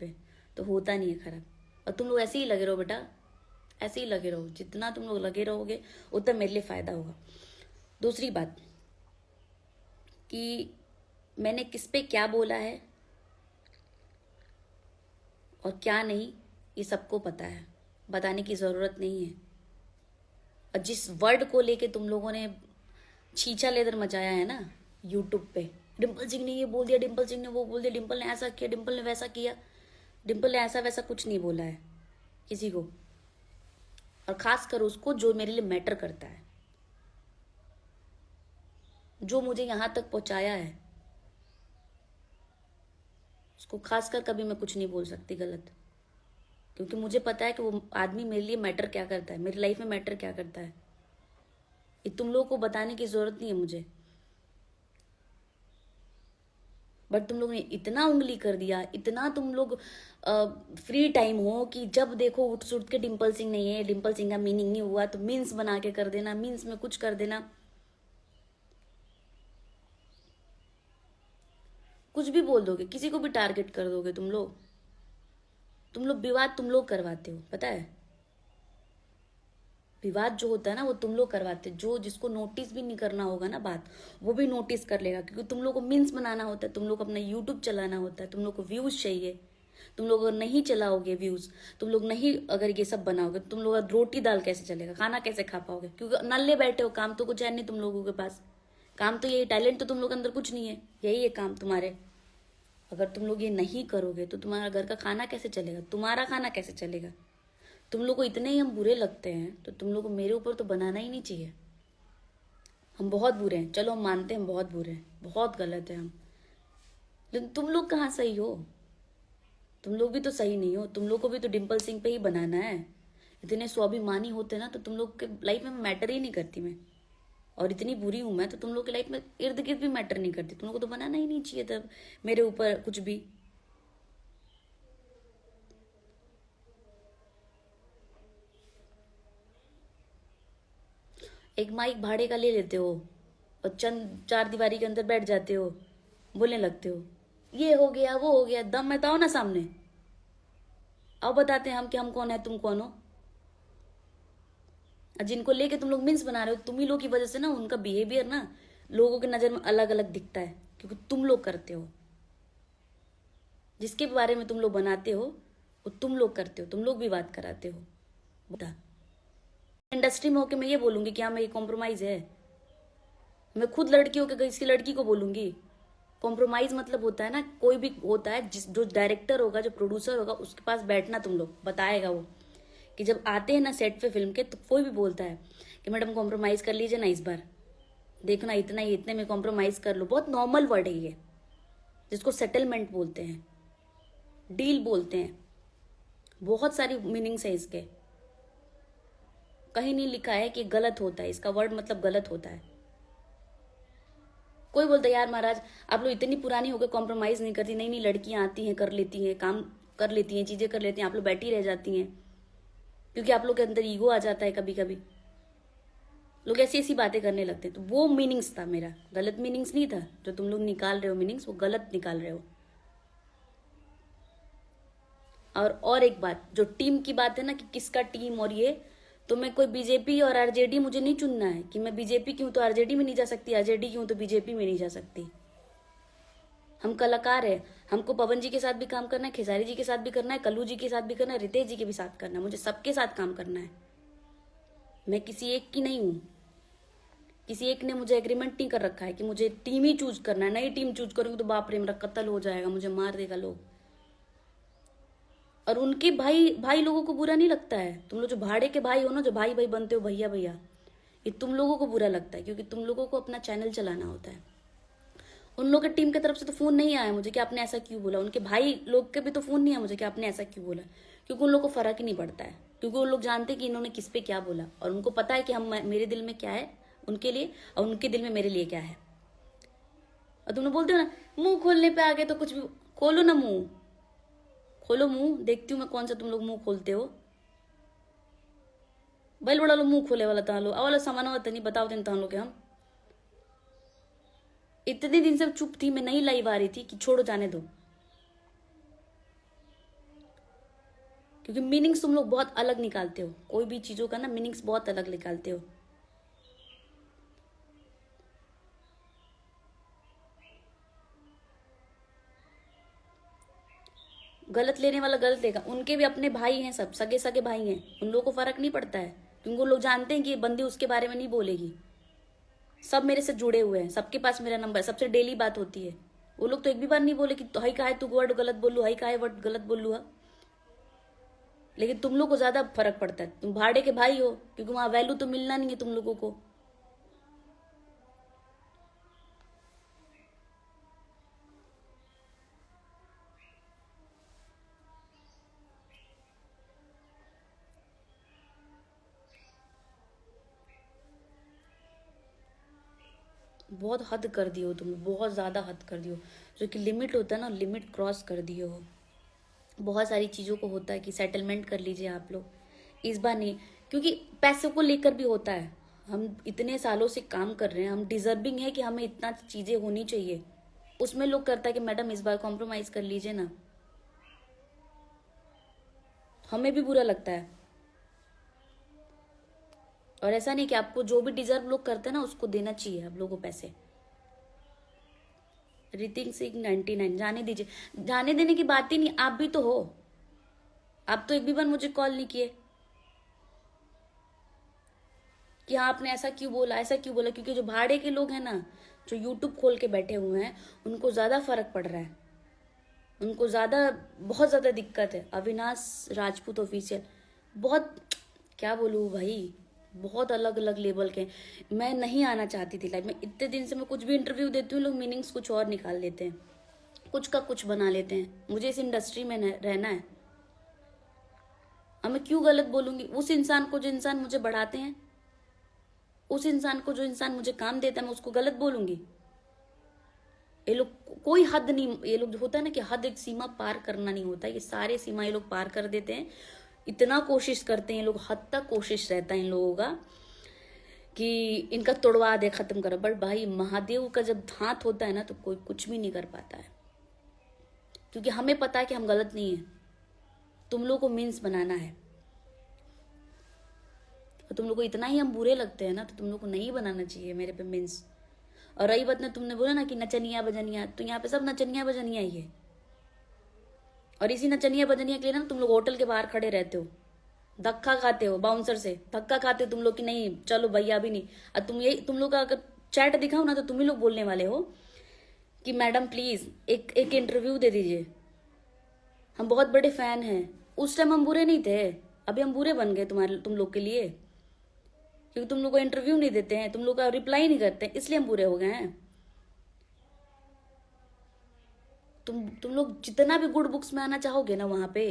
पे, तो होता नहीं है खराब। और तुम लोग ऐसे ही लगे रहो बेटा, ऐसे ही लगे रहो, जितना तुम लोग लगे रहोगे उतना मेरे लिए फ़ायदा होगा। दूसरी बात कि मैंने किस पे क्या बोला है और क्या नहीं, ये सबको पता है, बताने की ज़रूरत नहीं है। और जिस वर्ड को लेके तुम लोगों ने छीछा लेदर मचाया है ना यूट्यूब पे, डिम्पल सिंह ने ये बोल दिया, डिम्पल सिंह ने वो बोल दिया, डिम्पल ने ऐसा किया, डिम्पल ने वैसा किया, डिम्पल ने ऐसा वैसा कुछ नहीं बोला है किसी को, और खास कर उसको जो मेरे लिए मैटर करता है, जो मुझे यहाँ तक पहुँचाया है, उसको खास कर कभी मैं कुछ नहीं बोल सकती गलत, क्योंकि मुझे पता है कि वो आदमी मेरे लिए मैटर क्या करता है, मेरी लाइफ में मैटर क्या करता है। ये तुम लोगों को बताने की ज़रूरत नहीं है मुझे, बट तुम लोग ने इतना उंगली कर दिया, इतना तुम लोग फ्री टाइम हो कि जब देखो उठ सुट के डिम्पल सिंह नहीं है, डिम्पल सिंह का मीनिंग नहीं हुआ तो मीन्स बना के कर देना, मीन्स में कुछ कर देना, कुछ भी बोल दोगे, किसी को भी टारगेट कर दोगे तुम लोग। विवाद तुम लोग करवाते हो, पता है। विवाद जो होता है ना वो तुम लोग करवाते, जो जिसको नोटिस भी नहीं करना होगा ना बात, वो भी नोटिस कर लेगा, क्योंकि तुम लोग को मीन्स बनाना होता है, तुम लोग को अपना यूट्यूब चलाना होता है, तुम लोग को व्यूज चाहिए। तुम लोग अगर नहीं चलाओगे व्यूज, तुम लोग नहीं अगर ये सब बनाओगे, तुम लोग का रोटी दाल कैसे चलेगा, खाना कैसे खा पाओगे, क्योंकि नल्ले बैठे हो, काम तो कुछ है नहीं तुम लोगों के पास। काम तो यही, टैलेंट तो तुम लोग के अंदर कुछ नहीं है, यही है काम तुम्हारे। अगर तुम लोग ये नहीं करोगे तो तुम्हारा घर का खाना कैसे चलेगा, तुम्हारा खाना कैसे चलेगा। तुम लोग को इतने ही हम बुरे लगते हैं तो तुम लोग को मेरे ऊपर तो बनाना ही नहीं चाहिए। हम बहुत बुरे हैं, चलो हम मानते हैं हम बहुत बुरे हैं, बहुत गलत है हम, लेकिन तुम लोग कहाँ सही हो, तुम लोग भी तो सही नहीं हो। तुम लोग को भी तो डिम्पल सिंह पे ही बनाना है। इतने स्वाभिमानी होते ना तो तुम लोग के लाइफ में मैटर ही नहीं करती मैं, और इतनी बुरी हूं मैं तो तुम लोग की लाइफ में इर्द गिर्द भी मैटर नहीं करती। तुम लोग को तो बनाना ही नहीं चाहिए था मेरे ऊपर कुछ भी। एक माइक भाड़े का ले लेते हो और चंद चार दीवारी के अंदर बैठ जाते हो, बोलने लगते हो ये हो गया वो हो गया। दम में तो आओ ना सामने, आओ बताते हैं हम कि हम कौन है तुम कौन हो। और जिनको लेके तुम लोग मीन्स बना रहे हो, तुम ही लोग की वजह से ना उनका बिहेवियर ना लोगों की नजर में अलग अलग दिखता है, क्योंकि तुम लोग करते हो। जिसके बारे में तुम लोग बनाते हो वो तुम लोग करते हो, तुम लोग भी बात कराते हो। बता, इंडस्ट्री में होके मैं ये बोलूंगी कि हाँ मैं ये कॉम्प्रोमाइज है, मैं खुद लड़की होकर किसी लड़की को बोलूंगी। कॉम्प्रोमाइज मतलब होता है ना, कोई भी होता है जिस जो डायरेक्टर होगा, जो प्रोड्यूसर होगा, उसके पास बैठना, तुम लोग बताएगा वो कि जब आते हैं ना सेट पे फिल्म के, तो कोई भी बोलता है कि मैडम कॉम्प्रोमाइज कर लीजिए ना इस बार, देखना इतना ही, इतने में कॉम्प्रोमाइज कर लो। बहुत नॉर्मल वर्ड है ये, जिसको सेटलमेंट बोलते हैं, डील बोलते हैं, बहुत सारी मीनिंग्स है इसके। कहीं नहीं लिखा है कि गलत होता है, इसका वर्ड मतलब गलत होता है। कोई बोलता है यार महाराज आप लोग इतनी पुरानी होकर कॉम्प्रोमाइज नहीं करती, नहीं नहीं लड़कियां आती हैं, कर लेती हैं, काम कर लेती हैं, चीजें कर लेती हैं, आप लोग बैठी रह जाती हैं, क्योंकि आप लोग के अंदर ईगो आ जाता है। कभी कभी लोग ऐसी ऐसी बातें करने लगते हैं, तो वो मीनिंग्स था मेरा, गलत मीनिंग्स नहीं था। जो तुम लोग निकाल रहे हो मीनिंग्स, वो गलत निकाल रहे हो। और एक बात, जो टीम की बात है ना कि किसका टीम और ये, तो मैं कोई बीजेपी और आरजेडी मुझे नहीं चुनना है कि मैं बीजेपी की हूं तो आरजेडी में नहीं जा सकती, आरजेडी की हूं तो बीजेपी में नहीं जा सकती। हम कलाकार है, हमको पवन जी के साथ भी काम करना है, खेसारी जी के साथ भी करना है, कल्लू जी के साथ भी करना है, रितेश जी के भी साथ करना है, मुझे सबके साथ काम करना है। मैं किसी एक की नहीं हूँ, किसी एक ने मुझे एग्रीमेंट नहीं कर रखा है कि मुझे टीम ही चूज करना है। नई टीम चूज करूंगी तो बाप रे मेरा कत्ल हो जाएगा, मुझे मार देगा लोग। और उनके भाई भाई लोगों को बुरा नहीं लगता है, तुम लोग जो भाड़े के भाई हो ना, जो भाई भाई बनते हो, भैया भैया, ये तुम लोगों को बुरा लगता है, क्योंकि तुम लोगों को अपना चैनल चलाना होता है। उन लोगों की टीम की तरफ से तो फोन नहीं आया मुझे कि आपने ऐसा क्यों बोला, उनके भाई लोग के भी तो फोन नहीं आया मुझे कि आपने ऐसा क्यों बोला, क्योंकि उन लोग को फर्क ही नहीं पड़ता है, क्योंकि उन लोग जानते हैं कि इन्होंने किस पे क्या बोला, और उनको पता है कि हम मेरे दिल में क्या है उनके लिए और उनके दिल में मेरे लिए क्या है। और तुम लोग बोलते हो ना मुंह खोलने पे आ गए तो कुछ भी खोलो ना, मुंह खोलो, मुंह देखती हूँ मैं कौन सा तुम लोग मुंह खोलते हो। बैल बड़ा लो मुंह खोले वाला तहां लो, वाला सामान होता नहीं बताओ दिन तहां लोग के हम। इतने दिन से चुप थी मैं, नहीं लाइव आ रही थी कि छोड़ो जाने दो। क्योंकि मीनिंग्स तुम लोग बहुत अलग निकालते हो, कोई भी चीजों का ना मीनिंग्स बहुत अलग निकालते हो। गलत लेने वाला गलत लेगा, उनके भी अपने भाई हैं, सब सगे सगे भाई हैं, उन लोगों को फर्क नहीं पड़ता है, क्योंकि वो लोग जानते हैं कि ये बंदी उसके बारे में नहीं बोलेगी। सब मेरे से जुड़े हुए हैं, सबके पास मेरा नंबर है, सबसे डेली बात होती है। वो लोग तो एक भी बार नहीं बोले कि तो हई का है तू वर्ड गलत बोलू, हई का है वर्ड गलत बोलू है। लेकिन तुम लोग को ज्यादा फर्क पड़ता है, तुम भाड़े के भाई हो, क्योंकि वहां वैल्यू तो मिलना नहीं है तुम लोगों को। बहुत हद कर दियो हो तुम, बहुत ज्यादा हद कर दियो। जो कि लिमिट होता है ना, लिमिट क्रॉस कर दिए हो। बहुत सारी चीजों को होता है कि सेटलमेंट कर लीजिए आप लोग, इस बार नहीं, क्योंकि पैसों को लेकर भी होता है। हम इतने सालों से काम कर रहे हैं, हम डिजर्विंग है कि हमें इतना चीजें होनी चाहिए। उसमें लोग करता है कि मैडम इस बार कॉम्प्रोमाइज कर लीजिए ना, हमें भी बुरा लगता है। और ऐसा नहीं कि आपको जो भी डिजर्व लोग करते हैं ना उसको देना चाहिए आप लोगों को पैसे। ऋतिक सिंह 99, जाने दीजिए, जाने देने की बात ही नहीं, आप भी तो हो। आप तो एक भी बार मुझे कॉल नहीं किए कि हाँ आपने ऐसा क्यों बोला, ऐसा क्यों बोला। क्योंकि जो भाड़े के लोग हैं ना, जो यूट्यूब खोल के बैठे हुए हैं, उनको ज्यादा फर्क पड़ रहा है, उनको ज्यादा, बहुत ज्यादा दिक्कत है। अविनाश राजपूत ऑफिशियल, बहुत, क्या बोलूँ भाई, बहुत अलग अलग लेवल के हैं। मैं नहीं आना चाहती थी लाइफ में, इतने दिन से मैं कुछ भी इंटरव्यू देती हूँ, लोग मीनिंग्स कुछ और निकाल लेते हैं, कुछ का कुछ बना लेते हैं। मुझे इस इंडस्ट्री में रहना है, अब मैं क्यों गलत बोलूंगी उस इंसान को, जो इंसान मुझे बढ़ाते हैं, उस इंसान को, जो इंसान मुझे काम देता है, मैं उसको गलत बोलूंगी। ये लोग कोई हद नहीं, ये लोग होता है ना कि हद, एक सीमा पार करना नहीं होता, ये सारे सीमा ये लोग पार कर देते हैं। इतना कोशिश करते हैं ये लोग, हद तक कोशिश रहता है इन लोगों का कि इनका तोड़वा दे, खत्म कर। बट भाई महादेव का जब हाथ होता है ना तो कोई कुछ भी नहीं कर पाता है, क्योंकि हमें पता है कि हम गलत नहीं है। तुम लोग को मीन्स बनाना है, और तुम लोग को इतना ही हम बुरे लगते हैं ना, तो तुम लोग को नहीं बनाना चाहिए मेरे पे मीन्स। और रही बात ना, तुमने बोला ना कि नचनिया बजनिया, तो यहाँ पे सब नचनिया बजनिया ही है। और इसी नचनिया बजनिया के लिए ना तुम लोग होटल के बाहर खड़े रहते हो, धक्का खाते हो, बाउंसर से धक्का खाते हो तुम लोग कि नहीं चलो भैया अभी नहीं। और तुम लोग का अगर चैट दिखाओ ना, तो तुम ही लोग बोलने वाले हो कि मैडम प्लीज एक एक इंटरव्यू दे दीजिए, हम बहुत बड़े फैन हैं। उस टाइम हम बुरे नहीं थे, अभी हम बुरे बन गए तुम लोग के लिए, क्योंकि तुम लोग को इंटरव्यू नहीं देते हैं, तुम लोग का रिप्लाई नहीं करते हैं, इसलिए हम बुरे हो गए हैं। तुम लोग जितना भी गुड बुक्स में आना चाहोगे ना, वहां पे